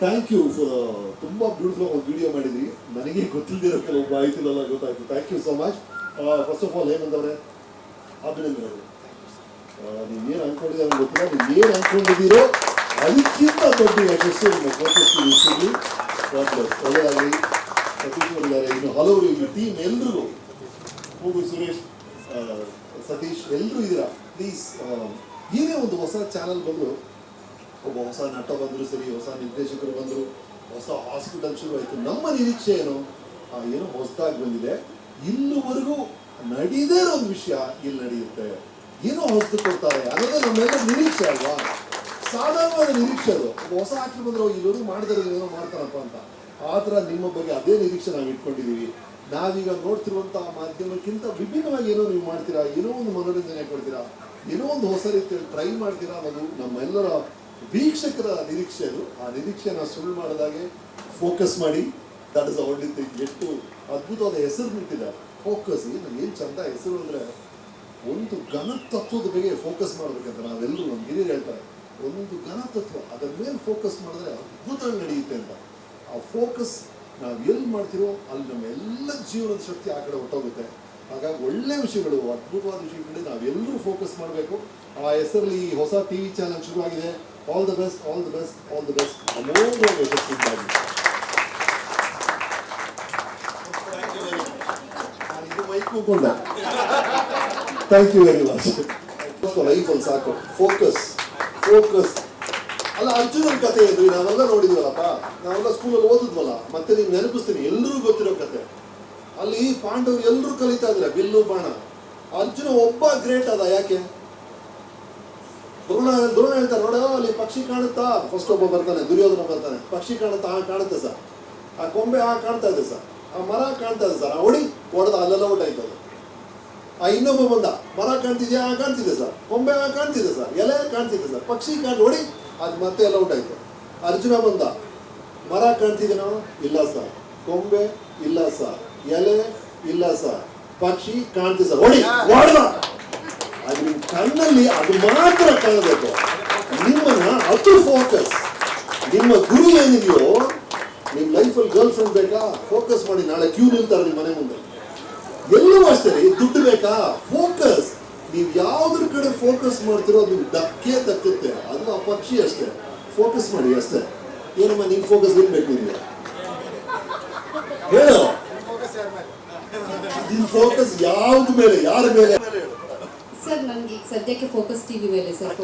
Thank you ತುಂಬ beautiful ಒಂದು video ಮಾಡಿದ್ರಿ. ನನಗೆ ಗೊತ್ತಿಲ್ಲದಿರೋ ಕೆಲವು ಮಾಹಿತಿಲೆಲ್ಲ ಗೊತ್ತಾಯ್ತು. Thank you so much. First of all ಏನಂತವ್ರೆ, ಅಭಿನಂದನೆ ಅವರು. ನೀವೇನು ಅನ್ಕೊಂಡಿದ್ದೀರ ಗೊತ್ತಿಲ್ಲ, ನೀವೇನು ಅನ್ಕೊಂಡಿದ್ದೀರೋ ಅದಕ್ಕಿಂತ ದೊಡ್ಡ ಯಶಸ್ಸು ನಿಮ್ಮ ಫೋಕಸ್ ಇರ್ತೀವಿ. ಒಳ್ಳೆಯದಾಗಲಿ. ಸತೀಶ್ ಅವರಿದ್ದಾರೆ, ಇನ್ನು ಹಲವರು ಇಲ್ಲಿ ಟೀಮ್ ಎಲ್ರಿಗೂ, ಕೂಗು ಸುರೇಶ್, ಸತೀಶ್ ಎಲ್ಲರೂ ಇದ್ದೀರಾ. ಪ್ಲೀಸ್ ಏನೇ ಒಂದು ಹೊಸ ಚಾನಲ್ ಬಂದರು, ಒಬ್ಬ ಹೊಸ ನಟ ಬಂದರು ಸರಿ, ಹೊಸ ನಿರ್ದೇಶಕರು ಬಂದರು, ಹೊಸ ಹಾಸ್ಪಿಟಲ್ ಶುರು ಆಯಿತು. ನಮ್ಮ ನಿರೀಕ್ಷೆ ಏನೋ ಹೊಸದಾಗಿ ಬಂದಿದೆ, ಇಲ್ಲಿವರೆಗೂ ನಡೀದೇ ಇರೋ ಒಂದು ವಿಷಯ ಇಲ್ಲಿ ನಡೆಯುತ್ತೆ, ಏನೋ ಹೊಸದು ಕೊಡ್ತಾರೆ ಅನ್ನೋದೇ ನಮ್ಮೆಲ್ಲ ನಿರೀಕ್ಷೆ ಅಲ್ವಾ. ಸಾಧಾರಣವಾದ ನಿರೀಕ್ಷೆ ಅದು. ಹೊಸ ಆಕ್ಟರ್ ಬಂದ್ರೆ ಇಲ್ಲಿವರೆಗೂ ಮಾಡಿದ್ರೆ ಏನೋ ಮಾಡ್ತಾರಪ್ಪ ಅಂತ. ಆ ಥರ ನಿಮ್ಮ ಬಗ್ಗೆ ಅದೇ ನಿರೀಕ್ಷೆ ನಾವು ಇಟ್ಕೊಂಡಿದ್ದೀವಿ. ನಾವೀಗ ನೋಡ್ತಿರುವಂಥ ಮಾಧ್ಯಮಕ್ಕಿಂತ ವಿಭಿನ್ನವಾಗಿ ಏನೋ ನೀವು ಮಾಡ್ತೀರಾ, ಏನೋ ಒಂದು ಮನೋರಂಜನೆ ಕೊಡ್ತೀರಾ, ಏನೋ ಒಂದು ಹೊಸ ರೀತಿಯಲ್ಲಿ ಟ್ರೈ ಮಾಡ್ತೀರಾ ಅನ್ನೋದು ನಮ್ಮೆಲ್ಲರ ವೀಕ್ಷಕರ ನಿರೀಕ್ಷೆ. ಅದು ಆ ನಿರೀಕ್ಷೆನ ಸುಳ್ಳು ಮಾಡಿದಾಗೆ ಫೋಕಸ್ ಮಾಡಿ, ದಟ್ ಇಸ್ ಓನ್ಲಿ ಥಿಂಗ್. ಎಷ್ಟು ಅದ್ಭುತವಾದ ಹೆಸರು ಬಿಟ್ಟಿದ್ದಾರೆ, ಫೋಕಸ್. ಏನು ಚಂದ ಹೆಸರು ಅಂದರೆ, ಒಂದು ಘನತತ್ವದ ಬಗ್ಗೆ ಫೋಕಸ್ ಮಾಡಬೇಕಂತ ನಾವೆಲ್ಲರೂ ನಮ್ಮ ಹಿರಿಯರು ಹೇಳ್ತಾರೆ. ಒಂದು ಘನತತ್ವ, ಅದರ ಮೇಲೆ ಫೋಕಸ್ ಮಾಡಿದ್ರೆ ಅದ್ಭುತವಾಗಿ ನಡೆಯುತ್ತೆ ಅಂತ. ಆ ಫೋಕಸ್ ನಾವು ಎಲ್ಲಿ ಮಾಡ್ತೀರೋ ಅಲ್ಲಿ ನಮ್ಮ ಎಲ್ಲ ಜೀವನದ ಶಕ್ತಿ ಆ ಕಡೆ ಹೊಟ್ಟೋಗುತ್ತೆ. ಹಾಗಾಗಿ ಒಳ್ಳೆ ವಿಷಯಗಳು, ಅದ್ಭುತವಾದ ವಿಷಯಗಳಲ್ಲಿ ನಾವೆಲ್ಲರೂ ಫೋಕಸ್ ಮಾಡಬೇಕು. ಆ ಹೆಸರಲ್ಲಿ ಈ ಹೊಸ TV ಚಾನಲ್ ಶುರುವಾಗಿದೆ. All the best, all the best, all the best. ಅಮೋಘವಾಗಿ ಯಶಸ್ವಿಯಾಗಿ. ನಾನು ಇದು ಮೈಕ್ ಕೂತ್ಕೊಂಡೆ. Thank you very much. ಲೈಫಲ್ಲಿ ಸಾಕು ಫೋಕಸ್, ಫೋಕಸ್. ಅಲ್ಲ, ಅರ್ಜುನನ ಕಥೆ ಇದ್ರಿ ನಾವೆಲ್ಲ ನೋಡಿದ್ವಲ್ಲಪ್ಪ, ನಾವೆಲ್ಲ ಸ್ಕೂಲಲ್ಲಿ ಓದಿದ್ವಲ್ಲ. ಮತ್ತೆ ನೀವು ನೆನಪಿಸ್ತೀನಿ, ಎಲ್ಲರೂ ಗೊತ್ತಿರೋ ಕತೆ. ಅಲ್ಲಿ ಪಾಂಡವರು ಎಲ್ಲರೂ ಕಲಿತಾ ಇದ್ರೆ ಬಿಲ್ಲು ಬಾಣ. ಅರ್ಜುನ ಒಬ್ಬ ಗ್ರೇಟ್ ಅದ. ಯಾಕೆ? ದ್ರೋಣ ಹೇಳ್ತಾರೆ, ನೋಡ ಅಲ್ಲಿ ಪಕ್ಷಿ ಕಾಣುತ್ತಾ, ಫಸ್ಟ್ ಒಬ್ಬ ಬರ್ತಾನೆ, ದುರ್ಯೋಧನ ಬರ್ತಾನೆ. ಪಕ್ಷಿ ಕಾಣುತ್ತಾ? ಕಾಣುತ್ತೆ ಸರ್. ಆ ಕೊಂಬೆ ಕಾಣ್ತಾ ಇದೆ ಸರ್. ಆ ಮರ ಕಾಣ್ತಾ ಇದೆ ಸರ್. ಹೊಡೆದ ಅಲ್ಲೆಲ್ಲ ಔಟ್ ಆಯ್ತದೆ. ಆ ಇನ್ನೊಬ್ಬ ಬಂದ, ಮರ ಕಾಣ್ತಿದ್ಯಾ? ಕಾಣ್ತಿದೆ ಸರ್. ಕೊಂಬೆ ಕಾಣ್ತಿದೆ ಸರ್. ಎಲೆ ಕಾಣ್ತಿದೆ ಸರ್. ಪಕ್ಷಿ ಹೊಡಿ, ಅದು ಮತ್ತೆ ಎಲ್ಲ ಔಟ್ ಆಯ್ತು. ಅರ್ಜುನ ಬಂದ, ಮರ ಕಾಣ್ತಿದೇನೋ? ಇಲ್ಲ ಸರ್. ಕೊಂಬೆ ಇಲ್ಲ ಸರ್. ಎಲೆ ಇಲ್ಲ ಸರ್. ಪಕ್ಷಿ ಕಾಣ್ತಿದೆ ಸರ್. ಹೊಡೆದ. ಅದು ನಿಮ್ಮ ಕಣ್ಣಲ್ಲಿ ಅದು ಮಾತ್ರ ಕಾಣಬೇಕು. ನಿಮ್ಮನ್ನ ಅದು ಫೋಕಸ್. ನಿಮ್ಮ ಗುರಿ ಏನಿದೆಯೋ, ನಿಮ್ಮ ಲೈಫಲ್ಲಿ ಗರ್ಲ್ ಫ್ರೆಂಡ್ ಬೇಕಾ? ಫೋಕಸ್ ಮಾಡಿ. ನಾಳೆ ಕ್ಯೂ ನಿಲ್ತಾರೆ ನಿಮ್ಮ ಮನೆ ಮುಂದೆ. ಎಲ್ಲವೂ ಅಷ್ಟೇ. ದುಡ್ಡು ಬೇಕಾ? ಫೋಕಸ್. ನೀವು ಯಾವ್ದ್ರ ಕಡೆ ಫೋಕಸ್ ಮಾಡ್ತಿರೋ ಅದು ಧಕ್ಕೆ ತಕ್ಕುತ್ತೆ. ಅದು ಆ ಪಕ್ಷಿ ಅಷ್ಟೇ. ಫೋಕಸ್ ಮಾಡಿ ಅಷ್ಟೇ. ಏನಮ್ಮ ನಿನ್ ಫೋಕಸ್ ಏನ್ ಬೇಕು ನಿಮಗೆ? ಹೇಳು, ನಿನ್ ಫೋಕಸ್ ಯಾವ್ದ ಮೇಲೆ, ಯಾರ ಮೇಲೆ? ಸರ್, ನನಗೆ ಸದ್ಯಕ್ಕೆ ಫೋಕಸ್ ಟಿವಿ ಮೇಲೆ ಸರ್.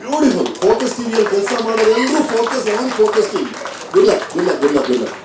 ಬ್ಯೂಟಿಫುಲ್. ಫೋಕಸ್ ಟಿವಿಯಲ್ಲಿ ಕೆಲಸ ಮಾಡೋರು ಎಲ್ಲರೂ ಫೋಕಸ್ ಆನ್ ಫೋಕಸ್ ಟಿವಿ. ಇಲ್ಲ ಇಲ್ಲ ಇಲ್ಲ ಇಲ್ಲ